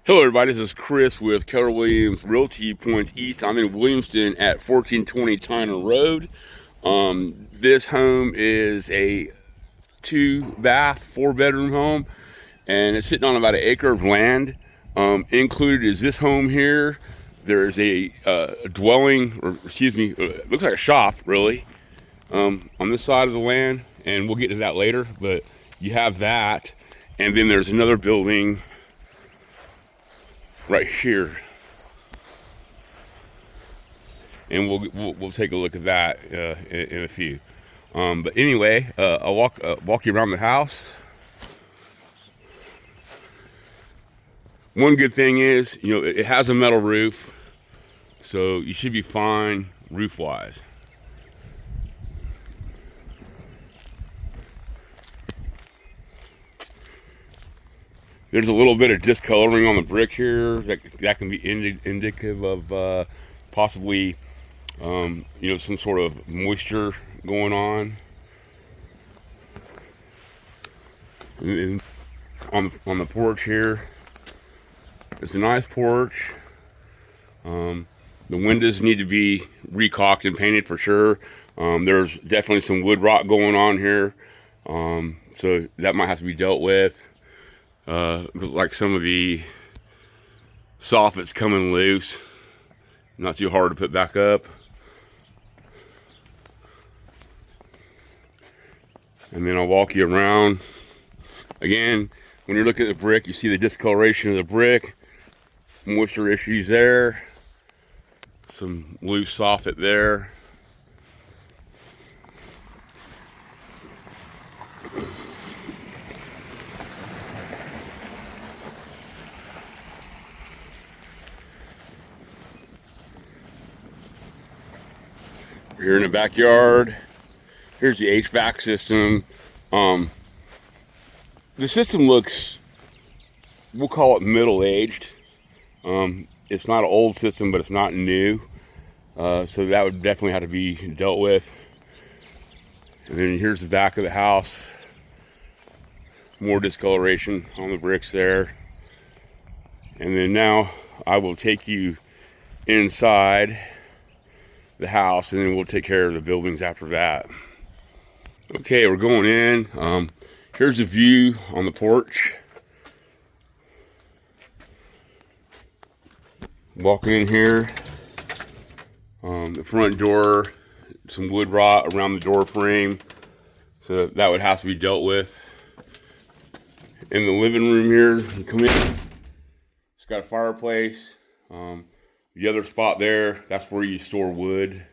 Hello everybody, this is Chris with Keller Williams Realty Point East. I'm in Williamston at 1420 Tyner Road. This home is a 2-bath, 4-bedroom home, and it's sitting on about an acre of land. Included is this home here. There's a dwelling, or excuse me, it looks like a shop really, on this side of the land, and we'll get to that later, but you have that, and then there's another building right here, and we'll take a look at that in a few. But anyway, I'll walk you around the house. One good thing is, it has a metal roof, so you should be fine roof-wise. There's a little bit of discoloring on the brick here that can be indicative of possibly, some sort of moisture going on. And on the porch here, it's a nice porch. The windows need to be recaulked and painted for sure. There's definitely some wood rot going on here, so that might have to be dealt with. Like some of the soffits coming loose, not too hard to put back up. And then I'll walk you around. Again, when you're looking at the brick, you see the discoloration of the brick, moisture issues there, some loose soffit there. We're here in the backyard. Here's the HVAC system. The system looks, we'll call it middle-aged. It's not an old system, but it's not new. So that would definitely have to be dealt with. And then here's the back of the house. More discoloration on the bricks there. And then now I will take you inside the house, and then we'll take care of the buildings after that. Okay, we're going in. Here's the view on the porch. Walking in here, the front door, some wood rot around the door frame, so that would have to be dealt with. In the living room here, you come in, it's got a fireplace. The other spot there, that's where you store wood.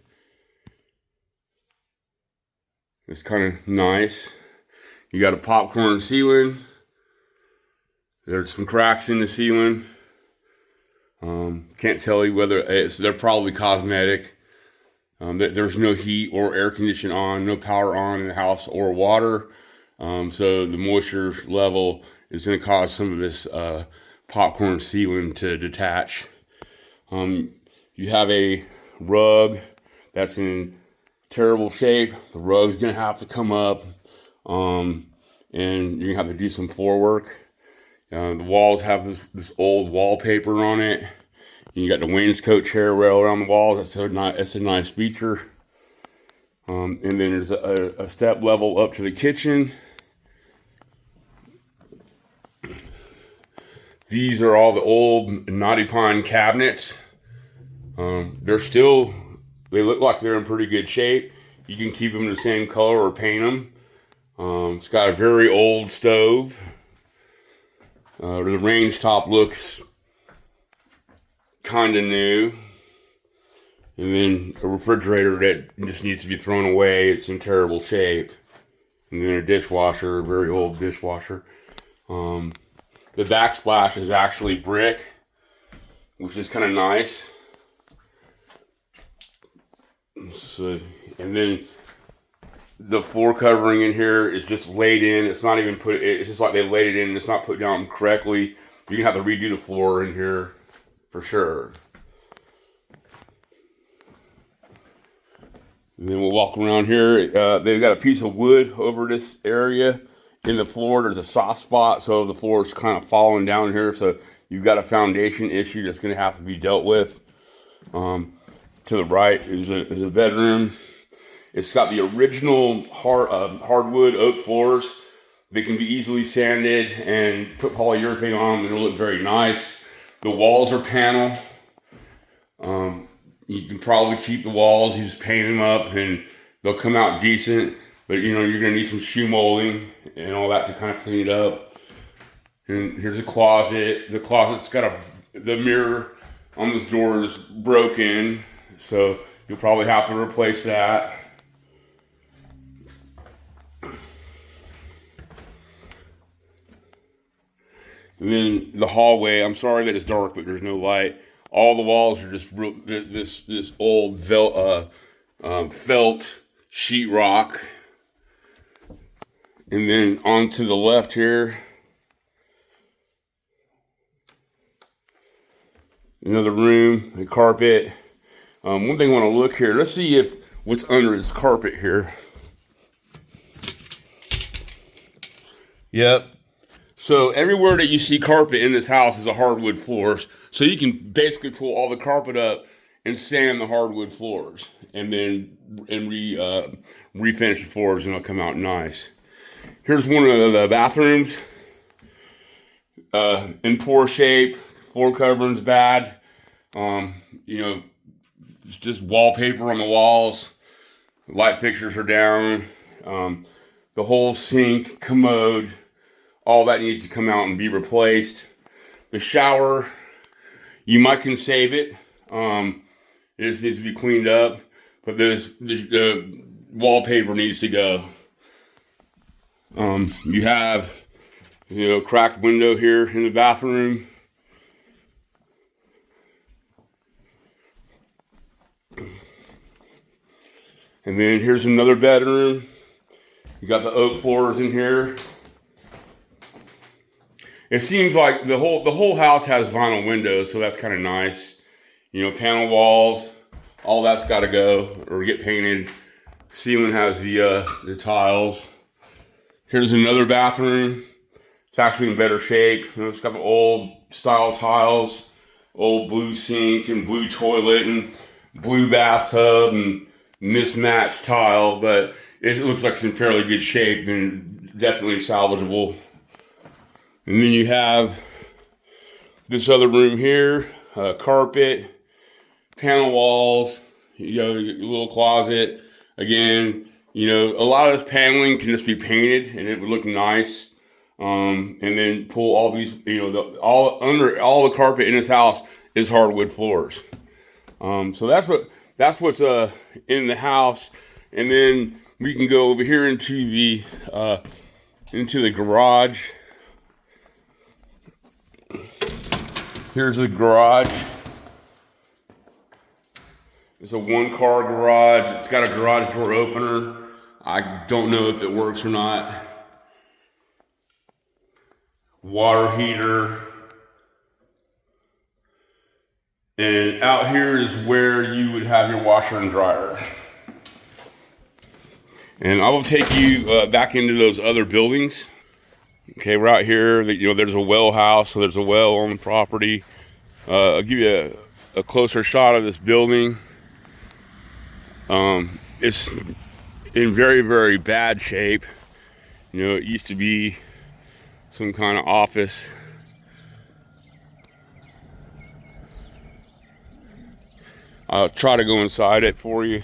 It's kind of nice. You got a popcorn ceiling. There's some cracks in the ceiling. Can't tell you whether they're probably cosmetic. There's no heat or air conditioning on, no power on in the house or water. So the moisture level is going to cause some of this popcorn ceiling to detach. You have a rug that's in terrible shape. The rug's gonna have to come up, and you're gonna have to do some floor work. The walls have this old wallpaper on it. You got the wainscot chair rail around the walls. That's a nice feature. And then there's a step level up to the kitchen. These are all the old Knotty Pine cabinets. They look like they're in pretty good shape. You can keep them the same color or paint them. It's got a very old stove. The range top looks kind of new. And then a refrigerator that just needs to be thrown away. It's in terrible shape. And then a dishwasher, a very old dishwasher. The backsplash is actually brick, which is kind of nice. So, and then the floor covering in here is just laid in. It's not even it's just like they laid it in. It's not put down correctly. You're gonna have to redo the floor in here for sure. And then we'll walk around here. They've got a piece of wood over this area in the floor, there's a soft spot, so the floor is kind of falling down here. So you've got a foundation issue that's going to have to be dealt with. To the right is a bedroom. It's got the original hardwood oak floors. They can be easily sanded and put polyurethane on them, and it'll look very nice. The walls are panel. You can probably keep the walls, you just paint them up, and they'll come out decent. But you're going to need some shoe molding and all that to kind of clean it up. And here's a closet. The closet's got the mirror on this door is broken, so you'll probably have to replace that. And then the hallway, I'm sorry that it's dark, but there's no light. All the walls are just this old felt sheetrock. And then on to the left here, another room, the carpet. One thing I want to look here, let's see if what's under this carpet here. Yep. So everywhere that you see carpet in this house is a hardwood floors. So you can basically pull all the carpet up and sand the hardwood floors, and then refinish the floors, and it'll come out nice. Here's one of the bathrooms. In poor shape. Floor covering's bad. It's just wallpaper on the walls. Light fixtures are down. The whole sink, commode, all that needs to come out and be replaced. The shower, you might can save it. It just needs to be cleaned up. But the wallpaper needs to go. You have, cracked window here in the bathroom. And then here's another bedroom. You got the oak floors in here. It seems like the whole house has vinyl windows, so that's kind of nice. Panel walls, all that's got to go or get painted. Ceiling has the tiles. Here's another bathroom. It's actually in better shape. It's got the old style tiles, old blue sink and blue toilet and blue bathtub and mismatched tile, but it looks like it's in fairly good shape and definitely salvageable. And then you have this other room here, carpet, panel walls, your little closet. Again, a lot of this paneling can just be painted and it would look nice. And then pull all these, all the carpet in this house is hardwood floors. So that's what's in the house. And then we can go over here into the garage. Here's the garage. It's a one-car garage. It's got a garage door opener. I don't know if it works or not. Water heater. And out here is where you would have your washer and dryer. And I will take you back into those other buildings. Okay, we're out here. There's a well house, so there's a well on the property. I'll give you a closer shot of this building. It's in very, very bad shape. It used to be some kind of office. I'll try to go inside it for you.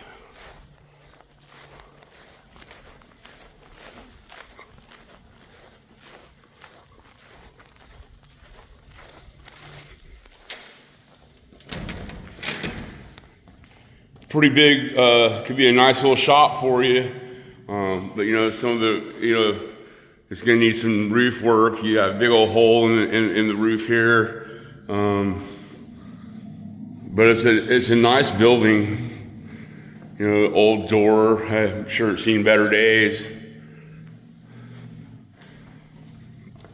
Pretty big, could be a nice little shop for you. But some of the, it's gonna need some roof work. You got a big old hole in the roof here. But it's a nice building. Old door. I'm sure it's seen better days.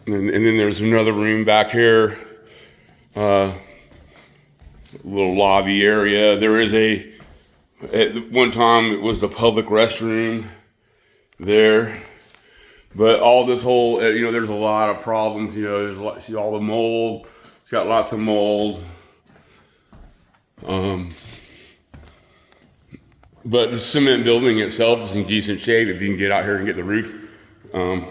And then there's another room back here. A little lobby area. There is at one time it was the public restroom there. But all this whole, there's a lot of problems. There's see all the mold. It's got lots of mold. But the cement building itself is in decent shape if you can get out here and get the roof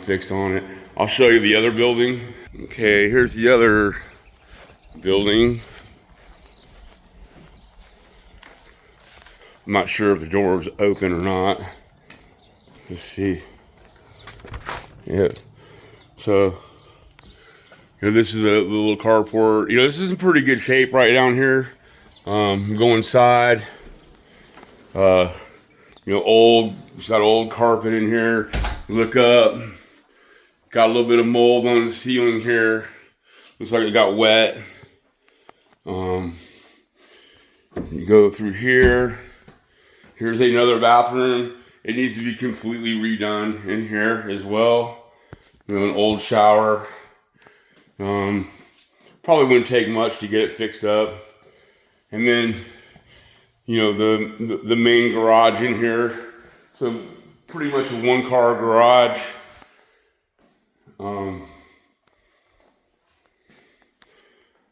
fixed on it. I'll show you the other building. Okay, here's the other building. I'm not sure if the door is open or not. Let's see. Yeah. So, this is a little carport. This is in pretty good shape right down here. Go inside. It's got old carpet in here. Look up. Got a little bit of mold on the ceiling here. Looks like it got wet. You go through here. Here's another bathroom. It needs to be completely redone in here as well. An old shower. Probably wouldn't take much to get it fixed up. And then, the main garage in here. So pretty much a one-car garage.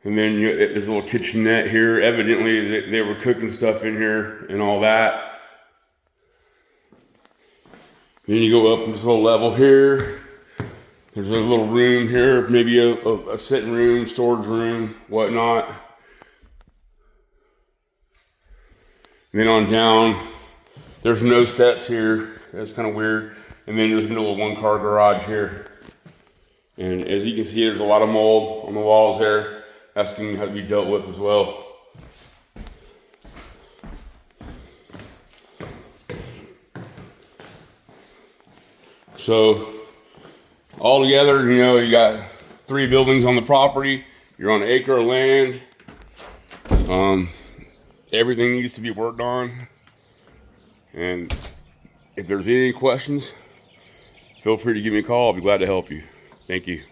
And then there's a little kitchenette here. Evidently, they were cooking stuff in here and all that. Then you go up this little level here. There's a little room here, maybe a sitting room, storage room, whatnot. And then on down, there's no steps here. That's kind of weird. And then there's a little one-car garage here. And as you can see, there's a lot of mold on the walls there. That's going to have to be dealt with as well. So, all together, you got 3 buildings on the property. You're on an acre of land. Everything needs to be worked on. And if there's any questions, feel free to give me a call. I'll be glad to help you. Thank you.